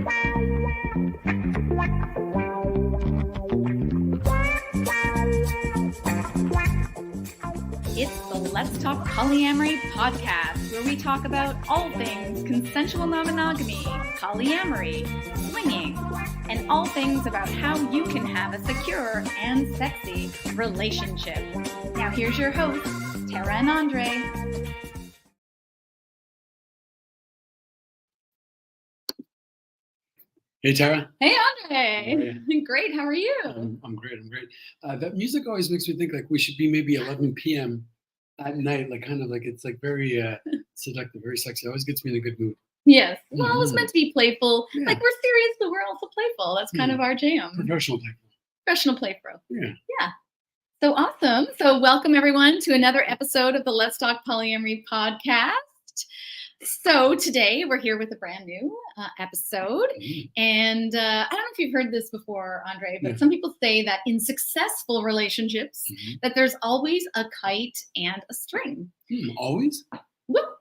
It's the Let's Talk Polyamory podcast, where we talk about all things consensual non-monogamy, polyamory, swinging, and all things about how you can have a secure and sexy relationship. Now here's your hosts, Tara and Andre. Hey, Tara. Hey, Andre. Great. How are you? I'm great. That music always makes me think like we should be maybe 11 p.m. at night, like kind of like it's like very seductive, very sexy. It always gets me in a good mood. Yes. Well, it's meant to be playful. Yeah. Like we're serious, but we're also playful. That's kind of our jam. Professional playful. Yeah. So awesome. So welcome everyone to another episode of the Let's Talk Polyamory podcast. So today we're here with a brand new episode. And I don't know if you've heard this before, Andre, but some people say that in successful relationships, that there's always a kite and a string. Always? Well,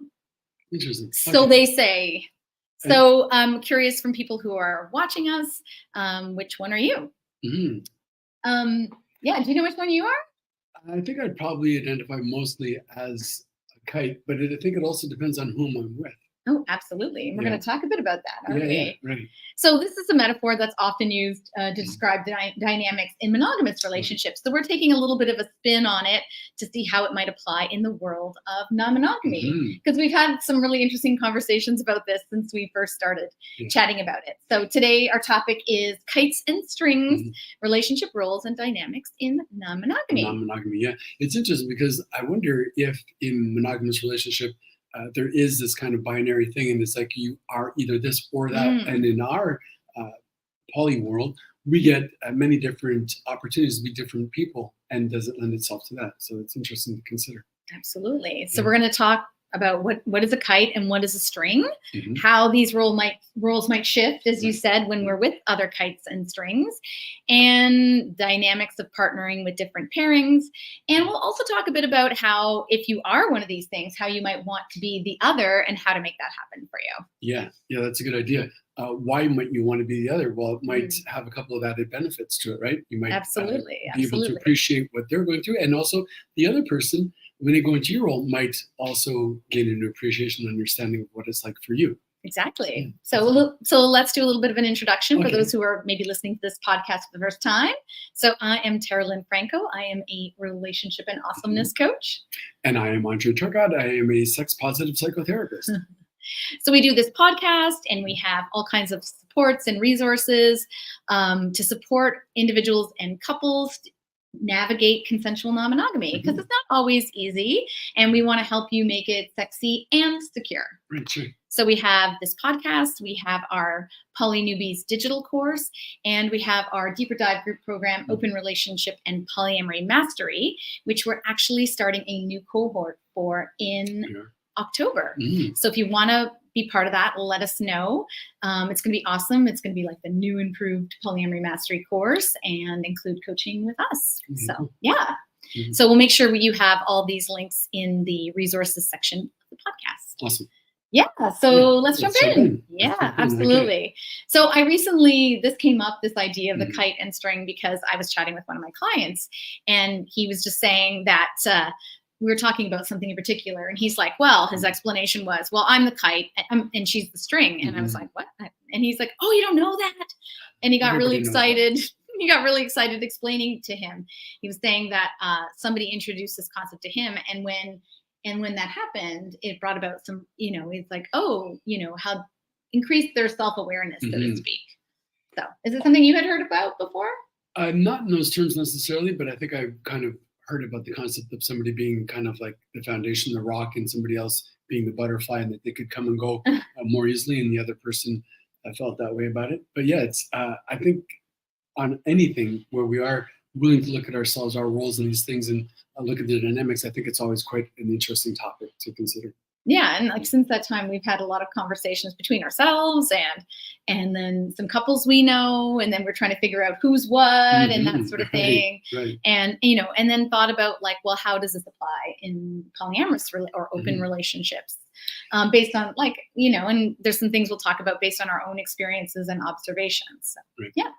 interesting. So they say. So I'm curious from people who are watching us, which one are you? Mm-hmm. Yeah, do you know which one you are? I think I'd probably identify mostly as kite, but I think it also depends on whom I'm with. Oh, absolutely. And we're going to talk a bit about that, aren't we? Right. So this is a metaphor that's often used to describe dynamics in monogamous relationships. So we're taking a little bit of a spin on it to see how it might apply in the world of non-monogamy. Because we've had some really interesting conversations about this since we first started chatting about it. So today our topic is kites and strings, relationship roles and dynamics in non-monogamy. Non-monogamy, yeah. It's interesting because I wonder if in monogamous relationship, there is this kind of binary thing, and it's like you are either this or that. And in our poly world, we get many different opportunities to be different people, and does it lend itself to that? So it's interesting to consider. Absolutely. So we're going to talk about what is a kite and what is a string, how these roles might shift, as you said, when we're with other kites and strings, and dynamics of partnering with different pairings. And we'll also talk a bit about how, if you are one of these things, how you might want to be the other and how to make that happen for you. Yeah, that's a good idea. Why might you want to be the other? Well, it might have a couple of added benefits to it, right? You might absolutely be able to appreciate what they're going through, and also the other person, when they go into your role, might also gain an appreciation and understanding of what it's like for you. Exactly. So let's do a little bit of an introduction for those who are maybe listening to this podcast for the first time. So I am Tara Lynn Franco. I am a relationship and awesomeness coach. And I am Andre Turcott. I am a sex-positive psychotherapist. So we do this podcast and we have all kinds of supports and resources to support individuals and couples navigate consensual non-monogamy, because it's not always easy, and we want to help you make it sexy and secure. Right, sure. So we have this podcast, we have our Poly Newbies digital course, and we have our deeper dive group program, Open Relationship and Polyamory Mastery, which we're actually starting a new cohort for in October. So if you want to be part of that, let us know. It's going to be awesome. It's going to be like the new improved polyamory mastery course and include coaching with us. So so we'll make sure you have all these links in the resources section of the podcast. Awesome. Let's jump in. Absolutely. So I recently, this came up, this idea of the kite and string, because I was chatting with one of my clients, and he was just saying that we were talking about something in particular, and he's like, well, his explanation was, well, I'm the kite and she's the string. And I was like, what? And he's like, oh, you don't know that? And he got really excited. He got really excited explaining to him. He was saying that somebody introduced this concept to him. And when that happened, it brought about some, it's like, how increased their self-awareness, so to speak. So is it something you had heard about before? Not in those terms necessarily, but I think I kind of heard about the concept of somebody being kind of like the foundation, the rock, and somebody else being the butterfly, and that they could come and go more easily, and the other person felt that way about it. But yeah, it's I think on anything where we are willing to look at ourselves, our roles in these things, and look at the dynamics, I think it's always quite an interesting topic to consider. Yeah, and like since that time, we've had a lot of conversations between ourselves and then some couples we know, and then we're trying to figure out who's what and that sort of thing. Right. And and then thought about like, well, how does this apply in polyamorous or open relationships? based on and there's some things we'll talk about based on our own experiences and observations. So, Right. yeah.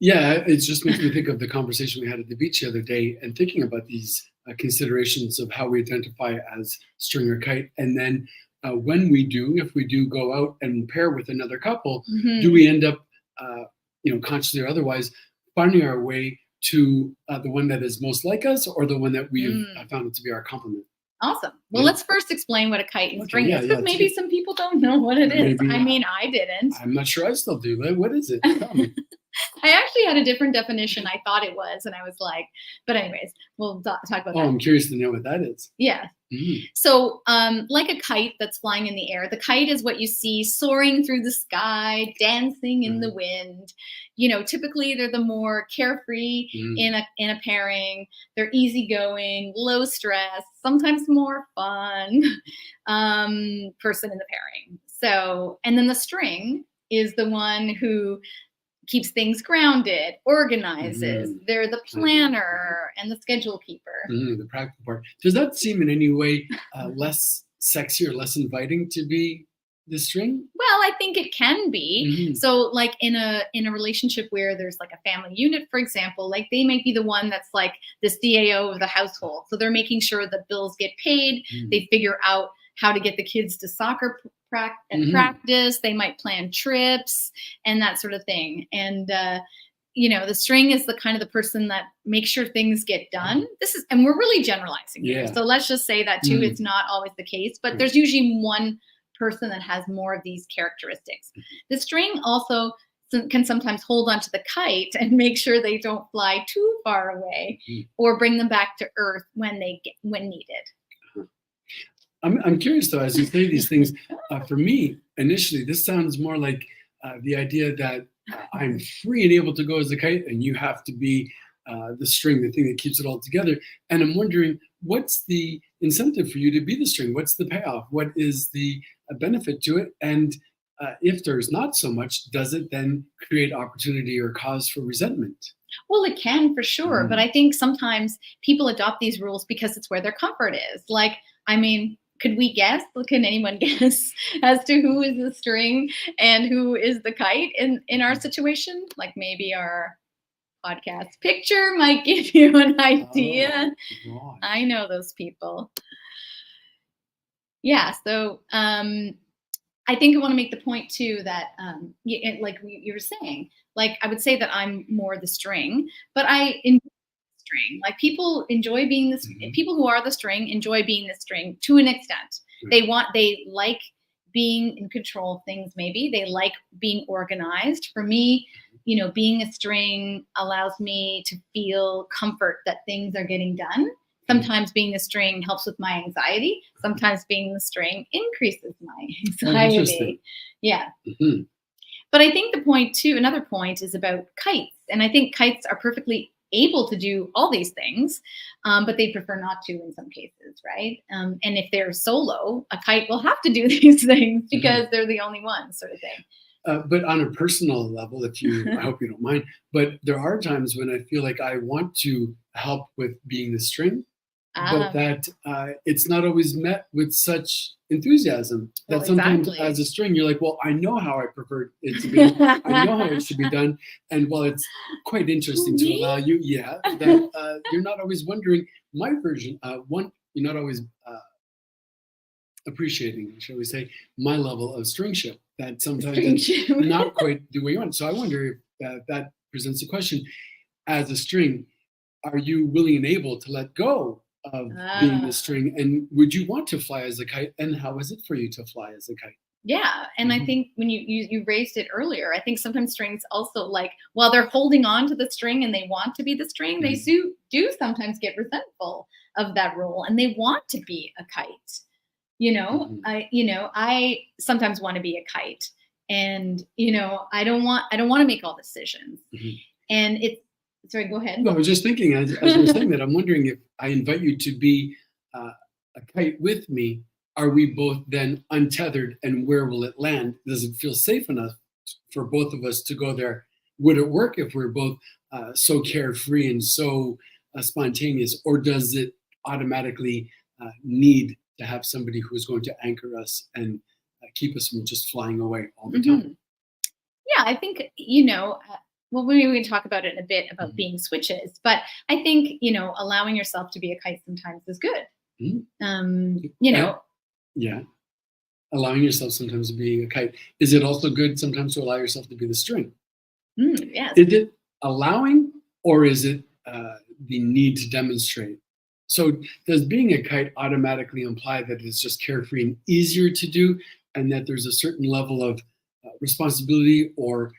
Yeah, it just makes me think of the conversation we had at the beach the other day and thinking about these considerations of how we identify as string or kite. And then when if we do go out and pair with another couple, do we end up, consciously or otherwise, finding our way to the one that is most like us or the one that we've found it to be our complement? Awesome. Well, let's first explain what a kite and string is, because maybe some people don't know what it is. I mean, I didn't. I'm not sure I still do. What is it? Tell me. I actually had a different definition I thought it was, and I was like, but anyways, we'll talk about that. Oh, I'm curious to know what that is. Yeah. So like a kite that's flying in the air, the kite is what you see soaring through the sky, dancing in the wind. Typically they're the more carefree in a pairing. They're easygoing, low stress, sometimes more fun person in the pairing. So, and then the string is the one who keeps things grounded, organizes. They're the planner and the schedule keeper. The practical part. Does that seem in any way less sexy or less inviting to be the string? Well, I think it can be. So like in a relationship where there's like a family unit, for example, like they might be the one that's like the CAO of the household. So they're making sure the bills get paid. They figure out how to get the kids to soccer practice. They might plan trips and that sort of thing. And the string is the kind of the person that makes sure things get done. And we're really generalizing here. So let's just say that too. It's not always the case, but there's usually one person that has more of these characteristics. The string also can sometimes hold onto the kite and make sure they don't fly too far away or bring them back to earth when needed. I'm curious though, as you say these things, for me, initially, this sounds more like the idea that I'm free and able to go as a kite and you have to be the string, the thing that keeps it all together. And I'm wondering, what's the incentive for you to be the string? What's the payoff? What is the benefit to it? And if there's not so much, does it then create opportunity or cause for resentment? Well, it can for sure. But I think sometimes people adopt these rules because it's where their comfort is. Like, I mean, could we guess? Can anyone guess as to who is the string and who is the kite in our situation? Like maybe our podcast picture might give you an idea. Oh, I know those people. Yeah. So I think I want to make the point too that like you were saying, like I would say that I'm more the string, but I enjoy string. Like people enjoy being this. People who are the string enjoy being the string to an extent. They like being in control of things. Maybe they like being organized. For me, being a string allows me to feel comfort that things are getting done. Sometimes being the string helps with my anxiety. Sometimes being the string increases my anxiety. Yeah. But I think another point is about kites. And I think kites are perfectly able to do all these things, but they prefer not to in some cases, right? And if they're solo, a kite will have to do these things because they're the only ones, sort of thing. But on a personal level, I hope you don't mind, but there are times when I feel like I want to help with being the string, but that it's not always met with such enthusiasm that sometimes as a string, you're like, well, I know how I prefer it to be. I know how it should be done. And while it's quite interesting to allow you, that you're not always wondering my version. You're not always appreciating, shall we say, my level of stringship. That sometimes it's not quite the way you want. So I wonder if that presents a question. As a string, are you willing and able to let go of being the string? And would you want to fly as a kite? And how is it for you to fly as a kite? Yeah. And I think when you raised it earlier, I think sometimes strings also, like, while they're holding on to the string and they want to be the string, they do sometimes get resentful of that role and they want to be a kite. I sometimes want to be a kite, and I don't want to make all decisions. And sorry, go ahead. No, I was just thinking as I was saying that, I'm wondering if I invite you to be a kite with me, are we both then untethered, and where will it land? Does it feel safe enough for both of us to go there? Would it work if we're both so carefree and so spontaneous, or does it automatically need to have somebody who is going to anchor us and keep us from just flying away all the time. Yeah, I think, well, maybe we can talk about it in a bit about being switches, but I think, allowing yourself to be a kite sometimes is good. Yeah. Allowing yourself sometimes to be a kite. Is it also good sometimes to allow yourself to be the string? Yes. Is it allowing, or is it the need to demonstrate? So does being a kite automatically imply that it's just carefree and easier to do, and that there's a certain level of responsibility or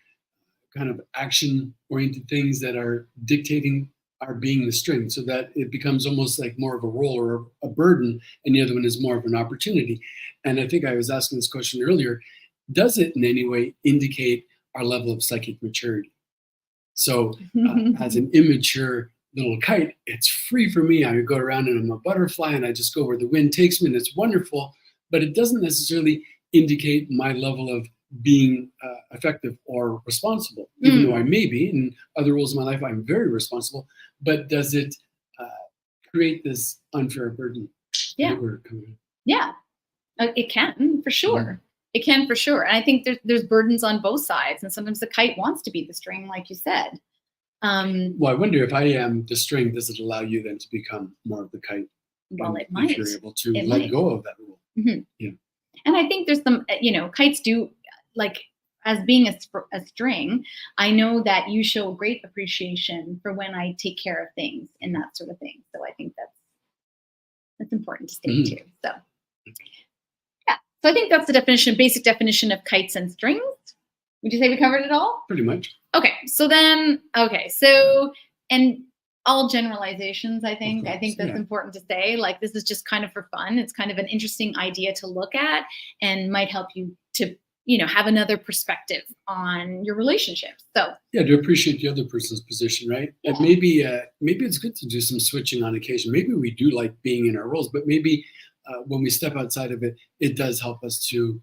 kind of action-oriented things that are dictating our being the string, so that it becomes almost like more of a role or a burden, and the other one is more of an opportunity? And I think I was asking this question earlier, does it in any way indicate our level of psychic maturity? So as an immature little kite, it's free for me. I go around and I'm a butterfly and I just go where the wind takes me, and it's wonderful, but it doesn't necessarily indicate my level of being effective or responsible, even though I may be. In other roles in my life, I'm very responsible, but does it create this unfair burden? Yeah. Yeah, it can, for sure. It can, for sure. And I think there's burdens on both sides, and sometimes the kite wants to be the string, like you said. Well, I wonder if I am the string, does it allow you then to become more of the kite? Well, it might. If you're able to let go of that rule. Yeah. And I think there's some, kites do, like, as being a string, I know that you show great appreciation for when I take care of things and that sort of thing. So I think that's important to state too. So yeah, so I think that's the basic definition of kites and strings. Would you say we covered it all? Pretty much. Okay, so and all generalizations, I think that's important to say. Like, this is just kind of for fun. It's kind of an interesting idea to look at and might help you to, have another perspective on your relationships. So yeah, to appreciate the other person's position, right? Yeah. And maybe it's good to do some switching on occasion. Maybe we do like being in our roles, but maybe when we step outside of it, it does help us to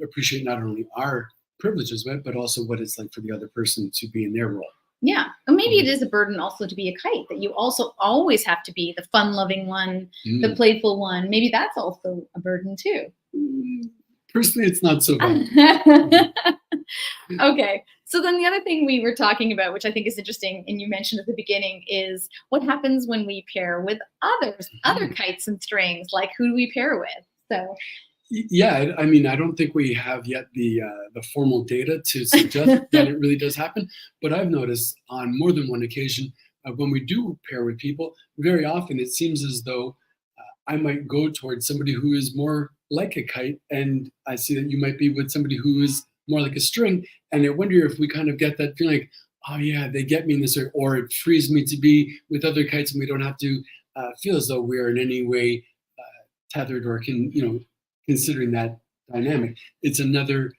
appreciate not only our privileges, but also what it's like for the other person to be in their role. Yeah. And maybe it is a burden also to be a kite, that you also always have to be the fun-loving one, the playful one. Maybe that's also a burden too. Personally, it's not so bad. Okay. So then the other thing we were talking about, which I think is interesting, and you mentioned at the beginning, is what happens when we pair with other kites and strings. Like, who do we pair with? So yeah, I mean, I don't think we have yet the formal data to suggest that it really does happen. But I've noticed on more than one occasion, when we do pair with people, very often it seems as though I might go towards somebody who is more like a kite, and I see that you might be with somebody who is more like a string. And I wonder if we kind of get that feeling like, oh yeah, they get me in this way, or it frees me to be with other kites, and we don't have to feel as though we're in any way tethered or considering that dynamic. It's another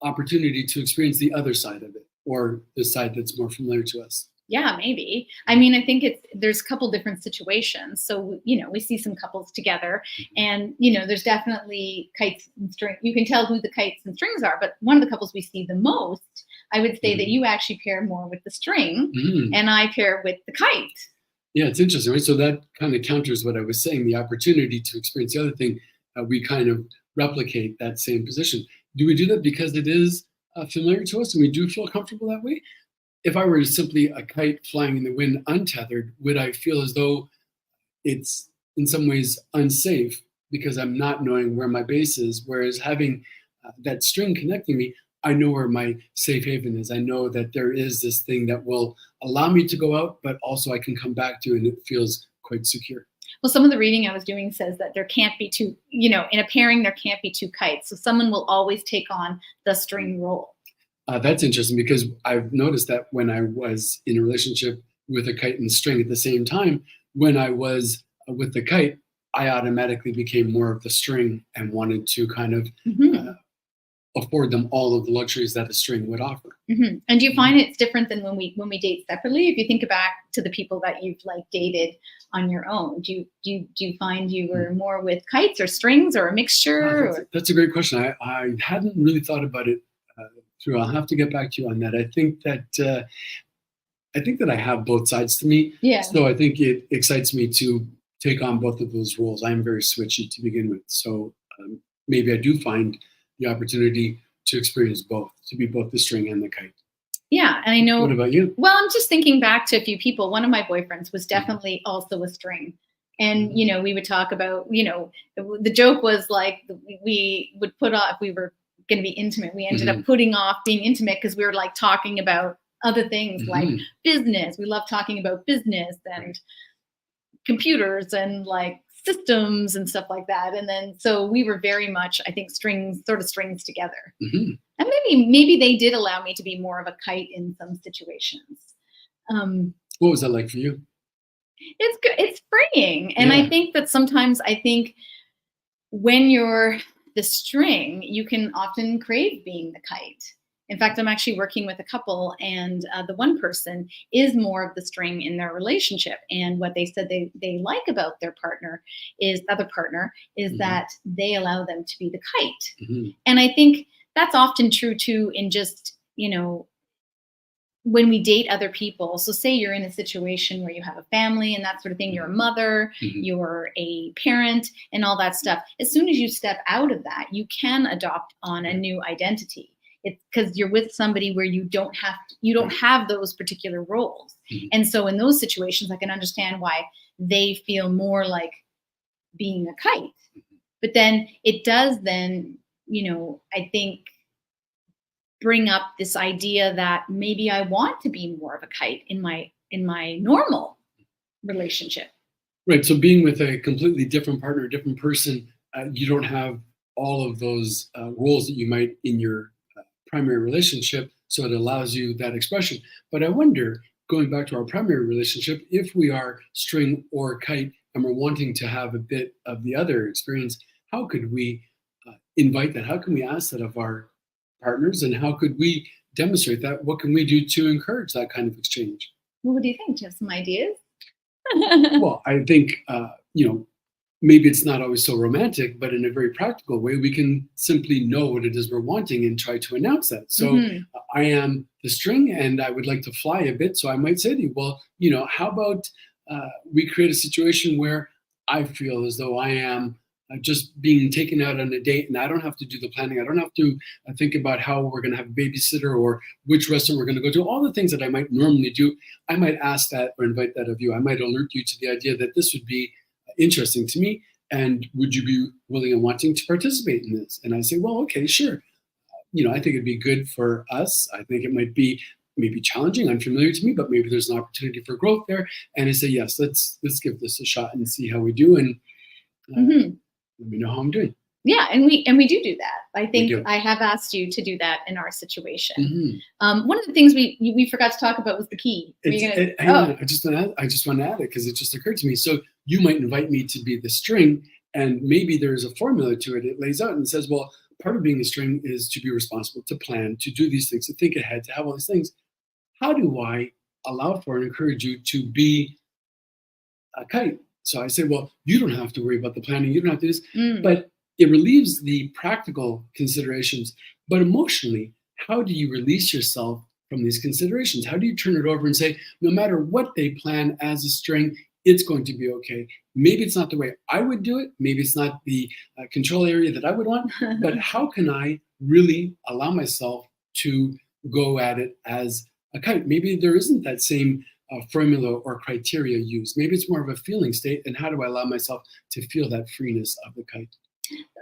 opportunity to experience the other side of it, or the side that's more familiar to us. Yeah, maybe. I mean, I think there's a couple different situations. So, we see some couples together, and, there's definitely kites and strings. You can tell who the kites and strings are, but one of the couples we see the most, I would say that you actually pair more with the string and I pair with the kite. Yeah, it's interesting, right? So that kind of counters what I was saying, the opportunity to experience the other thing. We kind of replicate that same position. Do we do that because it is familiar to us and we do feel comfortable that way? If I were simply a kite flying in the wind untethered, would I feel as though it's in some ways unsafe because I'm not knowing where my base is? Whereas having that string connecting me, I know where my safe haven is. I know that there is this thing that will allow me to go out, but also I can come back to, and it feels quite secure. Well, some of the reading I was doing says that there can't be two, in a pairing, there can't be two kites. So someone will always take on the string role. That's interesting, because I've noticed that when I was in a relationship with a kite and string at the same time, when I was with the kite, I automatically became more of the string and wanted to kind of afford them all of the luxuries that a string would offer. And do you find it's different than when we date separately? If you think back to the people that you've dated on your own, do you find you were more with kites or strings or a mixture? That's a great question. I hadn't really thought about it through. I'll have to get back to you on that. I think that I have both sides to me. Yeah. So I think it excites me to take on both of those roles. I'm very switchy to begin with. So maybe I do find the opportunity to experience both, to be both the string and the kite. Yeah, and I know. What about you? Well, I'm just thinking back to a few people. One of my boyfriends was definitely also a string. And, we would talk about, the joke was like, we would put off, if we were going to be intimate, we ended up putting off being intimate because we were like talking about other things like business. We love talking about business and computers and like systems and stuff like that. And then, so we were very much, I think, strings together. And maybe they did allow me to be more of a kite in some situations. What was that like for you? It's good. It's freeing. And I think that sometimes when you're the string, you can often crave being the kite. In fact, I'm actually working with a couple, and the one person is more of the string in their relationship. And what they said they like about their other partner is that they allow them to be the kite. And I think that's often true too in just, when we date other people. So say you're in a situation where you have a family and that sort of thing, you're a mother, you're a parent and all that stuff. As soon as you step out of that, you can adopt on a new identity. It's because you're with somebody where you don't have those particular roles. And so in those situations, I can understand why they feel more like being a kite. But then it does then, I think, bring up this idea that maybe I want to be more of a kite in my normal relationship. Right. So being with a completely different partner, a different person, you don't have all of those roles that you might in your primary relationship. So it allows you that expression. But I wonder, going back to our primary relationship, if we are string or kite and we're wanting to have a bit of the other experience, how could we invite that? How can we ask that of our partners, and how could we demonstrate that? What can we do to encourage that kind of exchange? Well, what do you think? Do you have some ideas? Well, I think, maybe it's not always so romantic, but in a very practical way, we can simply know what it is we're wanting and try to announce that. So I am the string and I would like to fly a bit. So I might say to you, well, how about we create a situation where I feel as though I am just being taken out on a date, and I don't have to do the planning. I don't have to think about how we're going to have a babysitter or which restaurant we're going to go to. All the things that I might normally do, I might ask that or invite that of you. I might alert you to the idea that this would be interesting to me, and would you be willing and wanting to participate in this? And I say, well, okay, sure. I think it'd be good for us. I think it might be maybe challenging, unfamiliar to me, but maybe there's an opportunity for growth there. And I say, yes, let's give this a shot and see how we do. And let me know how I'm doing. Yeah, and we do that. I think I have asked you to do that in our situation. One of the things we forgot to talk about was the key. I just want to add it because it just occurred to me. So you might invite me to be the string, and maybe there's a formula to it. It lays out and says, well, part of being a string is to be responsible, to plan, to do these things, to think ahead, to have all these things. How do I allow for and encourage you to be a kite? So I say, well, you don't have to worry about the planning. You don't have to do this. But it relieves the practical considerations. But emotionally, how do you release yourself from these considerations? How do you turn it over and say, no matter what they plan as a string, it's going to be okay. Maybe it's not the way I would do it. Maybe it's not the control area that I would want. But how can I really allow myself to go at it as a kite? Maybe there isn't that same formula or criteria used. Maybe it's more of a feeling state. And how do I allow myself to feel that freeness of the kite?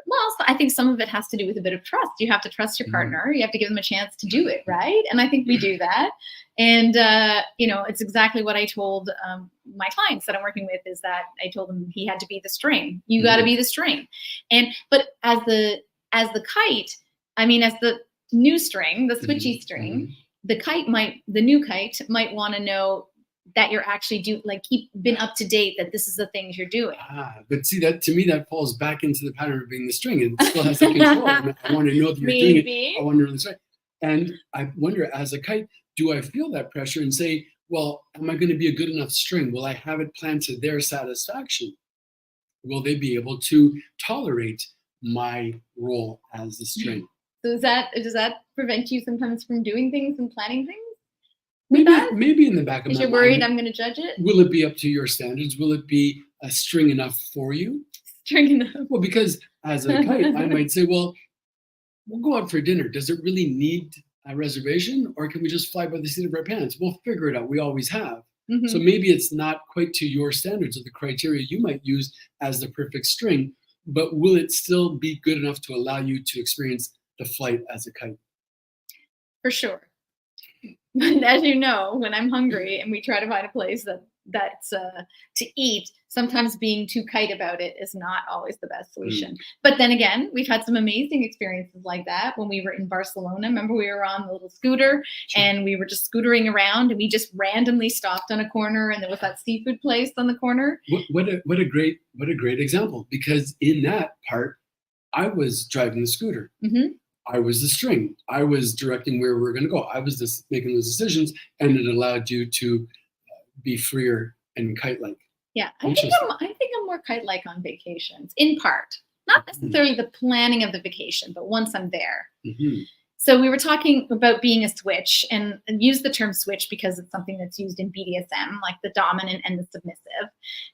Well, I think some of it has to do with a bit of trust. You have to trust your partner. You have to give them a chance to do it, right? And I think we do that. And, it's exactly what I told my clients that I'm working with, is that I told them he had to be the string. You got to be the string. But as the kite, as the new string, the switchy string, the new kite might want to know that you're actually been up to date, that this is the things you're doing. But see, that to me, that falls back into the pattern of being the string. It still has the control. I want to know that you're doing it. I want to know this right. And I wonder, as a kite, do I feel that pressure and say, well, am I going to be a good enough string? Will I have it planned to their satisfaction? Will they be able to tolerate my role as the string? So does that prevent you sometimes from doing things and planning things? with that? Maybe in the back of my Because mind. you're worried I'm going to judge it? Will it be up to your standards? Will it be a string enough for you? String enough. Well, because as a kite, I might say, well, we'll go out for dinner. Does it really need a reservation, or can we just fly by the seat of our pants? We'll figure it out. We always have. Mm-hmm. So maybe it's not quite to your standards or the criteria you might use as the perfect string, but will it still be good enough to allow you to experience the flight as a kite? For sure. And as you know, when I'm hungry and we try to find a place that's to eat, sometimes being too kite about it is not always the best solution. But then again, we've had some amazing experiences like that when we were in Barcelona. Remember, we were on the little scooter and we were just scootering around, and we just randomly stopped on a corner, and there was that seafood place on the corner. What a great example, because in that part, I was driving the scooter. Mm-hmm. I was the string. I was directing where we were going to go. I was just making those decisions, and it allowed you to be freer and kite-like. Yeah, I think I'm more kite-like on vacations, in part. Not necessarily the planning of the vacation, but once I'm there. Mm-hmm. So we were talking about being a switch, and use the term switch because it's something that's used in BDSM, like the dominant and the submissive.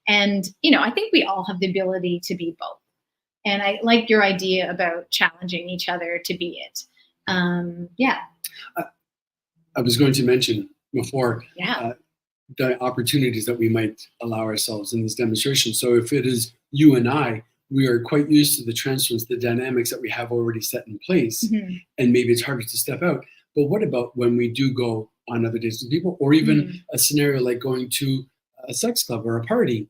And, I think we all have the ability to be both. And I like your idea about challenging each other to be it. Yeah. I was going to mention before the opportunities that we might allow ourselves in this demonstration. So if it is you and I, we are quite used to the transference, the dynamics that we have already set in place, and maybe it's harder to step out. But what about when we do go on other dates with people, or even a scenario like going to a sex club or a party?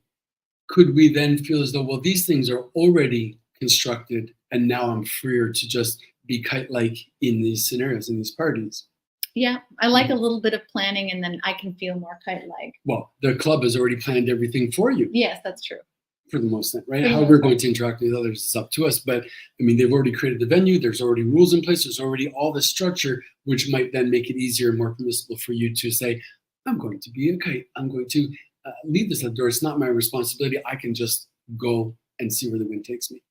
Could we then feel as though, well, these things are already constructed, and now I'm freer to just be kite-like in these scenarios, in these parties? Yeah, I like a little bit of planning, and then I can feel more kite-like. Well, the club has already planned everything for you. Yes, that's true. For the most part, right? How we're going to interact with others is up to us. But I mean, they've already created the venue. There's already rules in place. There's already all the structure, which might then make it easier and more permissible for you to say, I'm going to be a kite. I'm going to leave this outdoor. It's not my responsibility. I can just go and see where the wind takes me.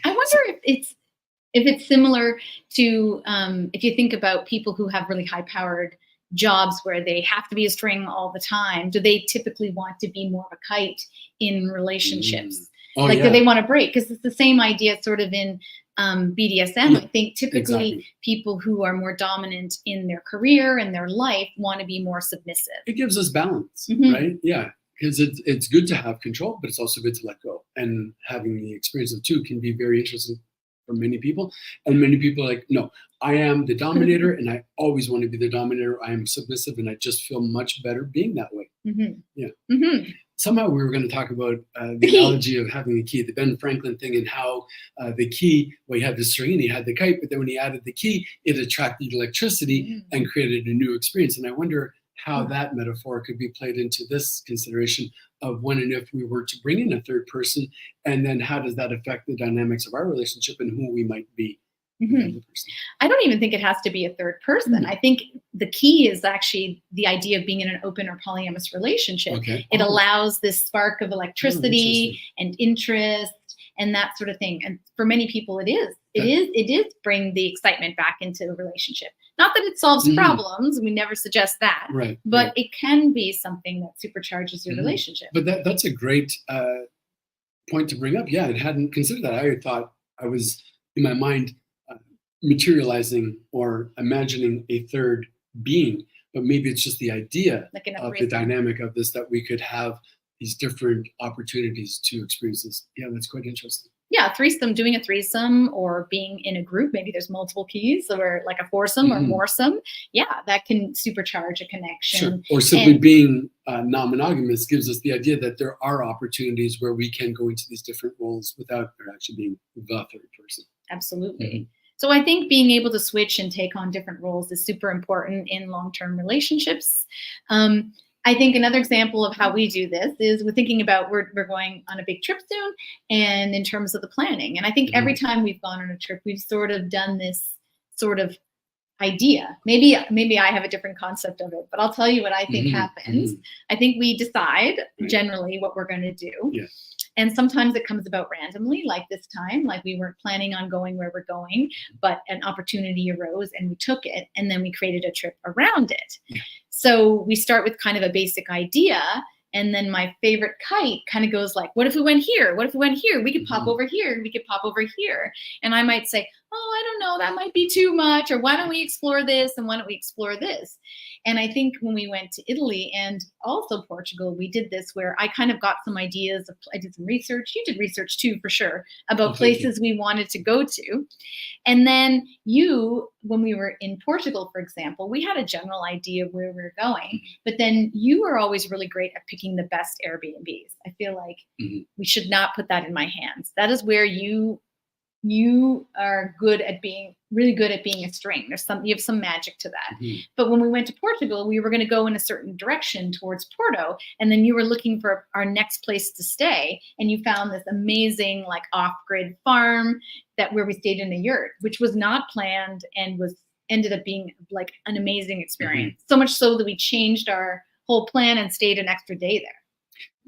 I wonder if it's similar to if you think about people who have really high-powered jobs where they have to be a string all the time. Do they typically want to be more of a kite in relationships? Do they want to break? Because it's the same idea sort of in BDSM. I think typically people who are more dominant in their career and their life want to be more submissive. It gives us balance, right? Yeah, because it's good to have control, but it's also good to let go. And having the experience of two can be very interesting for many people. And many people are like, no, I am the dominator and I always want to be the dominator. I am submissive and I just feel much better being that way. Somehow we were going to talk about the analogy of having the key, the Ben Franklin thing, and how the key, well, he had the string and he had the kite, but then when he added the key, it attracted electricity and created a new experience. And I wonder how that metaphor could be played into this consideration of when and if we were to bring in a third person, and then how does that affect the dynamics of our relationship and who we might be. I don't even think it has to be a third person. I think the key is actually the idea of being in an open or polyamorous relationship. It allows this spark of electricity and interest and that sort of thing. And for many people, it is bring the excitement back into a relationship. Not that it solves problems. We never suggest that. But it can be something that supercharges your relationship. But that's a great point to bring up. Yeah, I hadn't considered that. I thought I was in my mind materializing or imagining a third being, but maybe it's just the idea of the dynamic of this, that we could have these different opportunities to experience this. Yeah, that's quite interesting. Yeah, doing a threesome or being in a group, maybe there's multiple keys, or like a foursome or moresome. Yeah, that can supercharge a connection. Or simply being non-monogamous gives us the idea that there are opportunities where we can go into these different roles without there actually being the third person. Absolutely. So I think being able to switch and take on different roles is super important in long-term relationships. I think another example of how we do this is we're thinking about we're going on a big trip soon, and in terms of the planning. And I think every time we've gone on a trip, we've sort of done this sort of idea. Maybe I have a different concept of it, but I'll tell you what I think happens. I think we decide generally what we're going to do. And sometimes it comes about randomly, like this time, like we weren't planning on going where we're going, but an opportunity arose and we took it, and then we created a trip around it. So we start with kind of a basic idea, and then my favorite kite kind of goes like, what if we went here? What if we went here? We could pop over here, and we could pop over here. And I might say, oh, I don't know, that might be too much, or why don't we explore this, and why don't we explore this? And I think when we went to Italy and also Portugal, we did this where I kind of got some ideas. I did some research. You did research too, for sure, about places we wanted to go to. And then when we were in Portugal, for example, we had a general idea of where we were going, but then you were always really great at picking the best Airbnbs. I feel like we should not put that in my hands. That is where you are really good at being a string. You have some magic to that. But when we went to Portugal, we were going to go in a certain direction towards Porto, and then you were looking for our next place to stay, and you found this amazing like off-grid farm where we stayed in a yurt, which was not planned and ended up being like an amazing experience. So much so that we changed our whole plan and stayed an extra day there.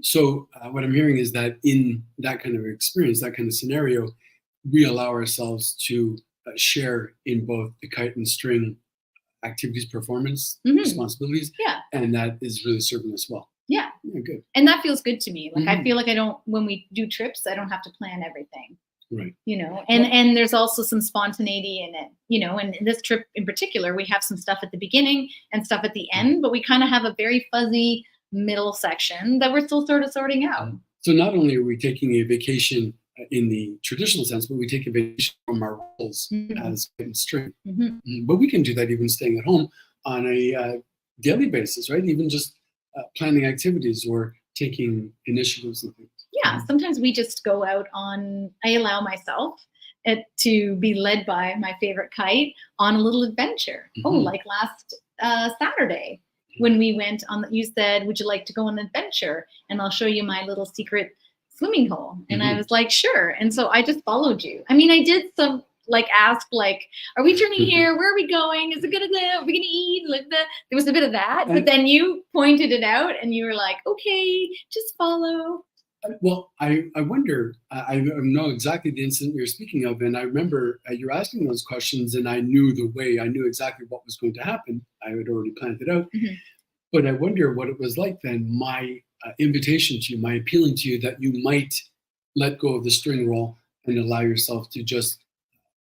So what I'm hearing is that in that kind of experience, that kind of scenario, we allow ourselves to share in both the kite and string activities, performance, responsibilities, and that is really serving us well. Yeah, good. And that feels good to me. Like I feel like when we do trips, I don't have to plan everything. Right. And there's also some spontaneity in it, and in this trip in particular, we have some stuff at the beginning and stuff at the end, but we kind of have a very fuzzy middle section that we're still sort of sorting out. So not only are we taking a vacation in the traditional sense, but we take a vacation from our roles as kite and string. But we can do that even staying at home on a daily basis, right? Even just planning activities or taking initiatives and things. Yeah, sometimes we just go out I allow myself to be led by my favorite kite on a little adventure. Like last Saturday when we went you said, would you like to go on an adventure? And I'll show you my little secret swimming hole. And I was like, sure. And so I just followed you. I mean, I did some ask are we turning here? Where are we going? Is it gonna go? Are we gonna eat? There was a bit of that, but then you pointed it out and you were like, okay, just follow. Well, I wonder, I know exactly the incident you're speaking of, and I remember you were asking those questions, and I knew exactly what was going to happen. I had already planned it out, but I wonder what it was like then, my invitation to you, my appealing to you that you might let go of the string roll and allow yourself to just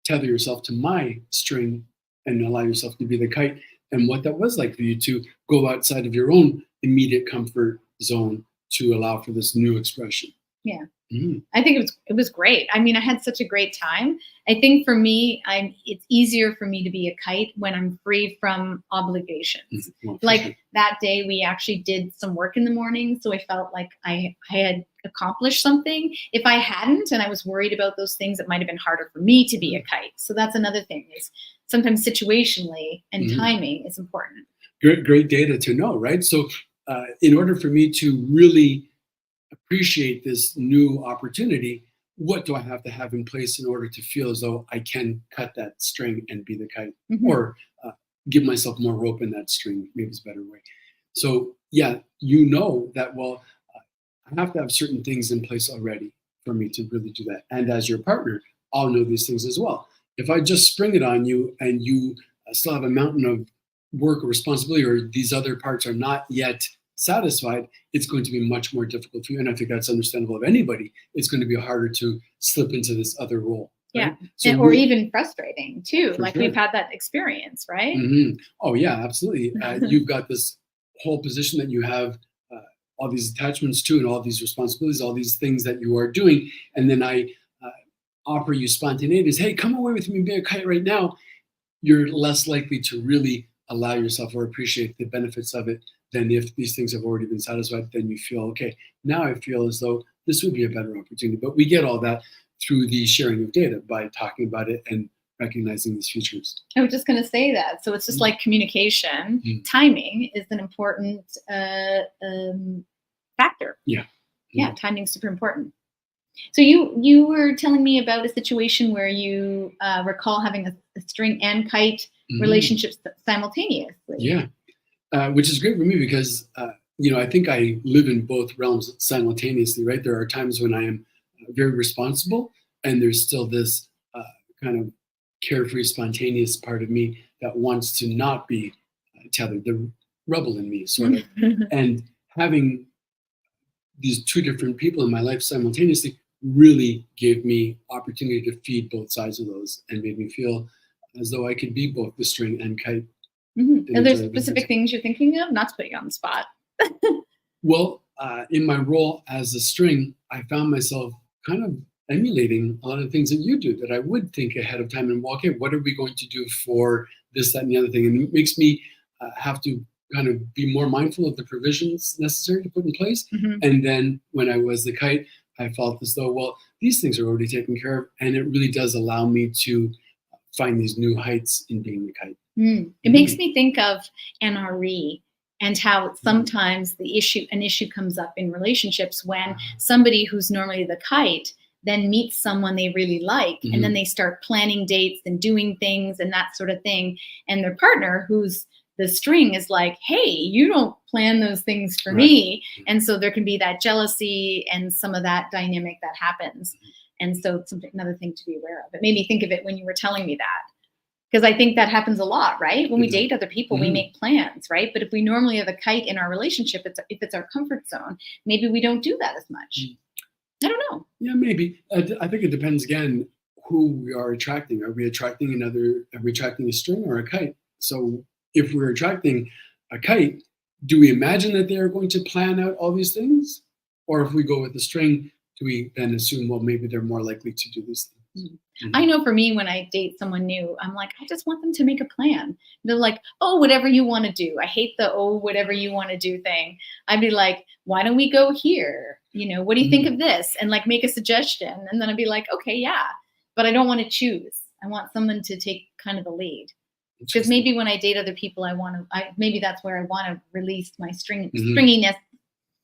tether yourself to my string and allow yourself to be the kite, and what that was like for you to go outside of your own immediate comfort zone to allow for this new expression. Yeah. I think it was great. I mean, I had such a great time. I think for me, it's easier for me to be a kite when I'm free from obligations. That day, we actually did some work in the morning, so I felt like I had accomplished something. If I hadn't, and I was worried about those things, it might have been harder for me to be a kite. So that's another thing, is sometimes situationally and timing is important. Great data to know, right? So in order for me to really appreciate this new opportunity, what do I have to have in place in order to feel as though I can cut that string and be the kite, or give myself more rope in that string, maybe it's a better way. So yeah, that, well, I have to have certain things in place already for me to really do that. And as your partner, I'll know these things as well. If I just spring it on you and you still have a mountain of work or responsibility, or these other parts are not yet satisfied, it's going to be much more difficult for you. And I think that's understandable of anybody. It's going to be harder to slip into this other role. Right? Yeah. So or even frustrating too. We've had that experience, right? Oh yeah, absolutely. You've got this whole position that you have all these attachments to, and all these responsibilities, all these things that you are doing. And then I offer you spontaneity. Hey, come away with me and be a kite right now. You're less likely to really allow yourself or appreciate the benefits of it than if these things have already been satisfied. Then you feel, okay, now I feel as though this would be a better opportunity. But we get all that through the sharing of data by talking about it and recognizing these features. I was just going to say that. So it's just like communication. Timing is an important factor. Yeah, timing's super important. So you were telling me about a situation where you recall having a string and kite relationships simultaneously. Yeah, which is great for me because I think I live in both realms simultaneously, right? There are times when I am very responsible, and there's still this kind of carefree, spontaneous part of me that wants to not be tethered, the rebel in me, sort of. And having these two different people in my life simultaneously really gave me opportunity to feed both sides of those, and made me feel as though I could be both the string and kite. Are there specific things you're thinking of? Not to put you on the spot. Well, in my role as a string, I found myself kind of emulating a lot of things that you do, that I would think ahead of time and walk in. What are we going to do for this, that, and the other thing? And it makes me have to kind of be more mindful of the provisions necessary to put in place. And then when I was the kite, I felt as though, well, these things are already taken care of. And it really does allow me to find these new heights in being the kite. It makes me think of NRE and how sometimes an issue comes up in relationships when somebody who's normally the kite then meets someone they really like, and then they start planning dates and doing things and that sort of thing. And their partner, who's the string, is like, hey, you don't plan those things for me. And so there can be that jealousy and some of that dynamic that happens. And so it's another thing to be aware of. It made me think of it when you were telling me that. Because I think that happens a lot, right? When we date other people, we make plans, right? But if we normally have a kite in our relationship, if it's our comfort zone, maybe we don't do that as much. I don't know. Yeah, maybe. I think it depends, again, who we are attracting. Are we attracting a string or a kite? So if we're attracting a kite, do we imagine that they are going to plan out all these things? Or if we go with the string, do we then assume, well, maybe they're more likely to do these things? I know for me, when I date someone new, I'm like, I just want them to make a plan. They're like, oh, whatever you want to do. I hate the, oh, whatever you want to do thing. I'd be like, why don't we go here? What do you think of this? And like make a suggestion. And then I'd be like, okay, yeah, but I don't want to choose. I want someone to take kind of the lead. Because maybe when I date other people, maybe that's where I want to release my stringiness.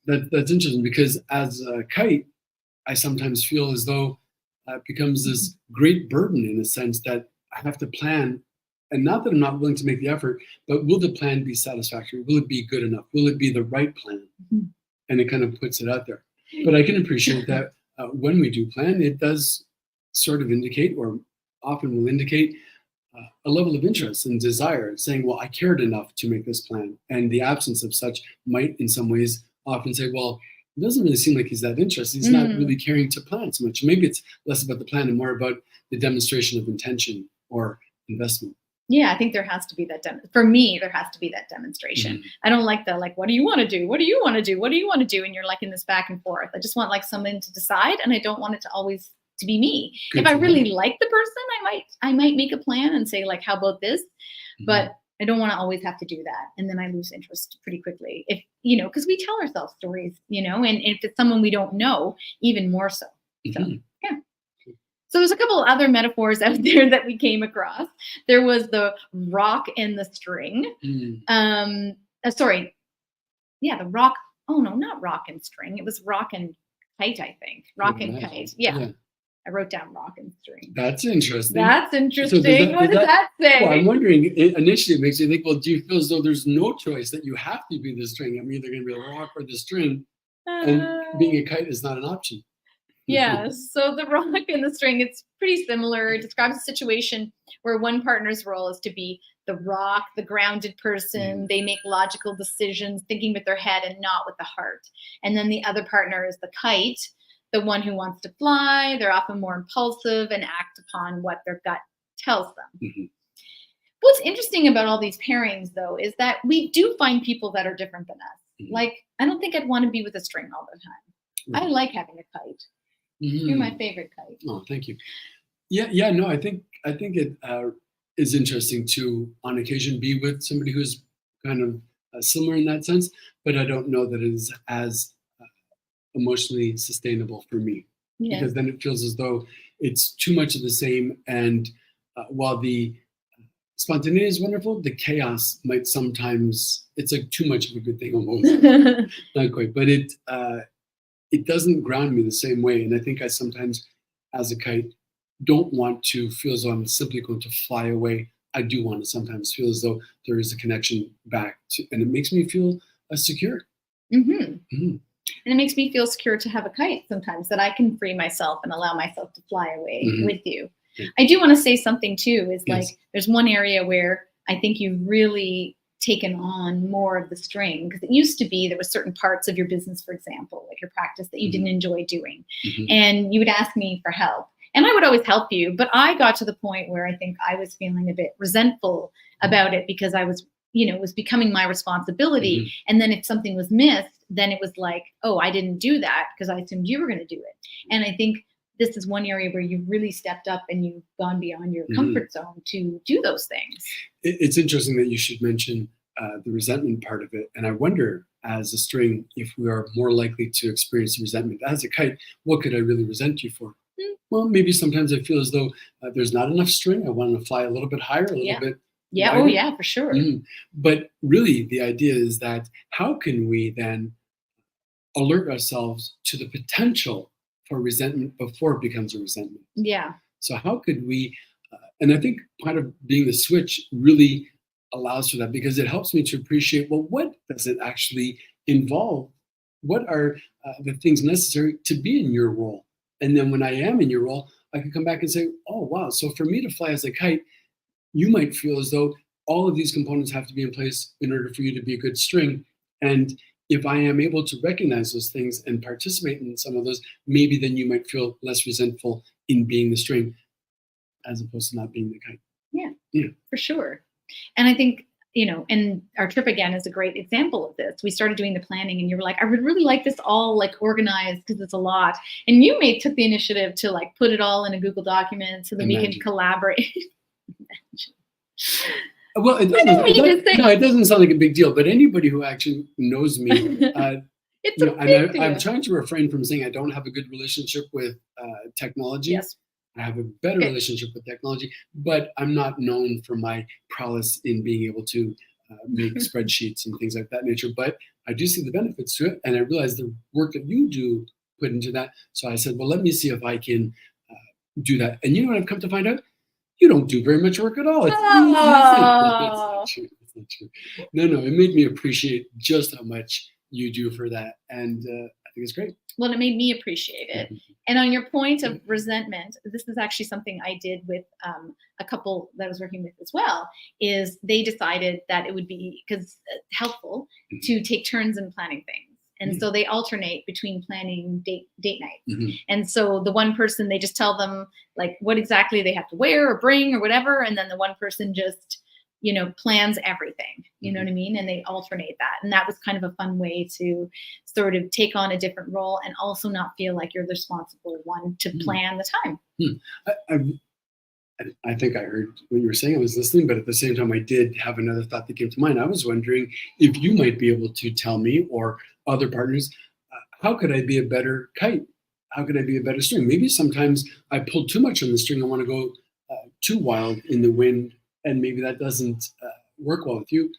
That's interesting, because as a kite, I sometimes feel as though it becomes this great burden, in a sense that I have to plan. And not that I'm not willing to make the effort, but will the plan be satisfactory? Will it be good enough? Will it be the right plan? And it kind of puts it out there. But I can appreciate that when we do plan, it does sort of indicate, or often will indicate, a level of interest and desire, saying, well, I cared enough to make this plan. And the absence of such might in some ways often say, well, it doesn't really seem like he's that interested. He's not really caring to plan so much. Maybe it's less about the plan and more about the demonstration of intention or investment. Yeah, I think there has to be that. For me, there has to be that demonstration. I don't like what do you want to do? What do you want to do? What do you want to do? And you're like in this back and forth. I just want like someone to decide, and I don't want it to always to be me. If I really like the person, I might make a plan and say like, how about this? But I don't want to always have to do that. And then I lose interest pretty quickly. If, because we tell ourselves stories, and if it's someone we don't know, even more so. So, yeah. So there's a couple of other metaphors out there that we came across. There was the rock and the string. The rock. Oh, no, not rock and string. It was rock and kite, I think. Rock and kite. Yeah. I wrote down rock and string. That's interesting. That's interesting. What does that say? Well, I'm wondering, initially it makes you think, well, do you feel as though there's no choice, that you have to be the string? I'm either going to be the rock or the string. And being a kite is not an option. Yeah, so the rock and the string, it's pretty similar. It describes a situation where one partner's role is to be the rock, the grounded person. They make logical decisions, thinking with their head and not with the heart. And then the other partner is the kite, the one who wants to fly. They're often more impulsive and act upon what their gut tells them. What's interesting about all these pairings, though, is that we do find people that are different than us. Like, I don't think I'd want to be with a string all the time. I like having a kite. You're my favorite kite. Oh, thank you. Yeah. No, I think it is interesting to, on occasion, be with somebody who's kind of similar in that sense, but I don't know that it is as emotionally sustainable for me, because then it feels as though it's too much of the same. And while the spontaneity is wonderful, the chaos might sometimes, it's like too much of a good thing almost. Not quite, but it doesn't ground me the same way. And I think I sometimes, as a kite, don't want to feel as though I'm simply going to fly away. I do want to sometimes feel as though there is a connection back to, and it makes me feel secure. And it makes me feel secure to have a kite sometimes, that I can free myself and allow myself to fly away with you. I do want to say something too, is like, there's one area where I think you've really taken on more of the string, because it used to be there was certain parts of your business, for example, like your practice, that you didn't enjoy doing. And you would ask me for help. And I would always help you, but I got to the point where I think I was feeling a bit resentful about it, because I was, it was becoming my responsibility. And then if something was missed, then it was like, oh, I didn't do that because I assumed you were going to do it. And I think this is one area where you've really stepped up and you've gone beyond your comfort zone to do those things. It's interesting that you should mention the resentment part of it. And I wonder, as a string, if we are more likely to experience resentment. As a kite, what could I really resent you for? Well, maybe sometimes I feel as though there's not enough string. I want to fly a little bit higher, a little bit wider. Oh yeah, for sure. But really, the idea is that how can we then alert ourselves to the potential for resentment before it becomes a resentment? Yeah. So how could we, and I think part of being the switch really allows for that, because it helps me to appreciate, well, what does it actually involve? What are the things necessary to be in your role? And then when I am in your role, I can come back and say, oh, wow. So for me to fly as a kite, you might feel as though all of these components have to be in place in order for you to be a good string. And if I am able to recognize those things and participate in some of those, maybe then you might feel less resentful in being the string as opposed to not being the kite. Yeah, for sure. And I think, and our trip again is a great example of this. We started doing the planning and you were like, I would really like this all like organized because it's a lot. And you took the initiative to like put it all in a Google document so that we can collaborate. Well, it doesn't sound like a big deal, but anybody who actually knows me, it's a big deal. I'm trying to refrain from saying I don't have a good relationship with technology. Yes. I have a better relationship with technology, but I'm not known for my prowess in being able to make spreadsheets and things like that nature. But I do see the benefits to it, and I realize the work that you do put into that. So I said, well, let me see if I can do that. And you know what I've come to find out? You don't do very much work at all. It's easy. That's not true. That's not true. No, it made me appreciate just how much you do for that. And I think it's great. Well, it made me appreciate it. And on your point of resentment, this is actually something I did with a couple that I was working with as well, is they decided that it would be helpful to take turns in planning things. And so they alternate between planning date nights. And so the one person, they just tell them like what exactly they have to wear or bring or whatever. And then the one person just, plans everything, you know what I mean? And they alternate that. And that was kind of a fun way to sort of take on a different role and also not feel like you're the responsible one to plan the time. I think I heard what you were saying. I was listening, but at the same time, I did have another thought that came to mind. I was wondering if you might be able to tell me or other partners, how could I be a better kite? How could I be a better string? Maybe sometimes I pull too much on the string. I want to go too wild in the wind, and maybe that doesn't work well with you.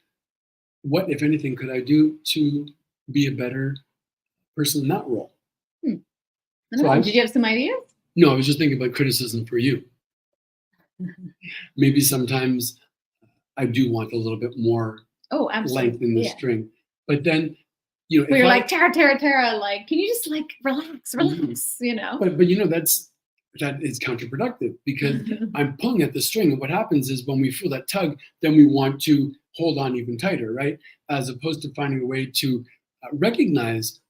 What, if anything, could I do to be a better person in that role? I don't know. Did you have some ideas? No, I was just thinking about criticism for you. Maybe sometimes I do want a little bit more length in the string, but then we're like Tara, like, can you just like relax, But that is counterproductive, because I'm pulling at the string, and what happens is when we feel that tug, then we want to hold on even tighter, right? As opposed to finding a way to recognize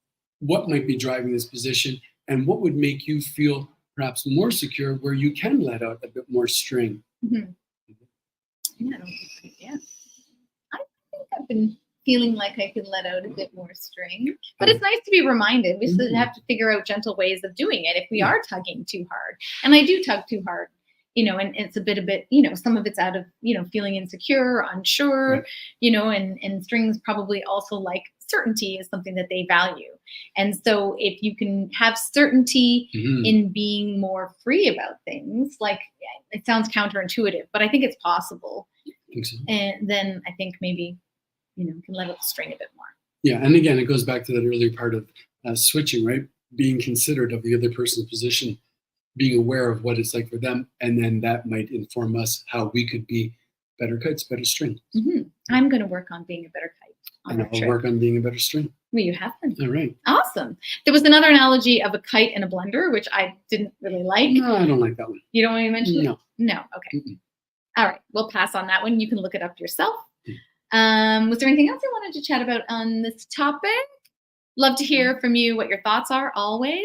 what might be driving this position and what would make you feel perhaps more secure, where you can let out a bit more string. Yeah, I think I've been feeling like I can let out a bit more string, but it's nice to be reminded. We still have to figure out gentle ways of doing it if we are tugging too hard. And I do tug too hard, and it's a bit, some of it's out of, feeling insecure, unsure, and strings probably also like certainty is something that they value. And so if you can have certainty in being more free about things, like it sounds counterintuitive, but I think it's possible. I think so. And then I think maybe, can let out the string a bit more. Yeah. And again, it goes back to that earlier part of switching, right? Being considerate of the other person's position, being aware of what it's like for them. And then that might inform us how we could be better kites, better string. I'm going to work on being a better kite. And I'll work on being a better string. Well, you have been. All right. Awesome. There was another analogy of a kite and a blender, which I didn't really like. No, I don't like that one. You don't want me to mention it? No. No. Okay. Mm-mm. All right. We'll pass on that one. You can look it up yourself. Was there anything else you wanted to chat about on this topic? Love to hear from you what your thoughts are always.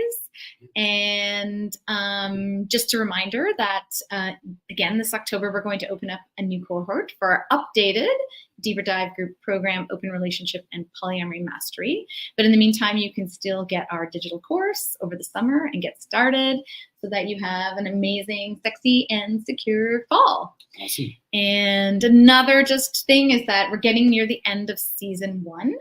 And just a reminder that, again, this October, we're going to open up a new cohort for our updated Deeper Dive group program, Open Relationship and Polyamory Mastery. But in the meantime, you can still get our digital course over the summer and get started so that you have an amazing, sexy, and secure fall. Awesome. And another just thing is that we're getting near the end of season 1.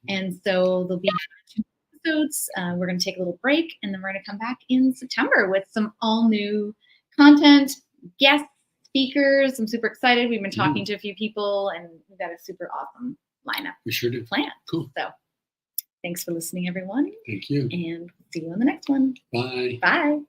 And so there'll be 2 episodes. We're going to take a little break, and then we're going to come back in September with some all new content, guest speakers. I'm super excited. We've been talking to a few people, and we've got a super awesome lineup. We sure do. Planned. Cool. So thanks for listening, everyone. Thank you. And see you on the next one. Bye. Bye.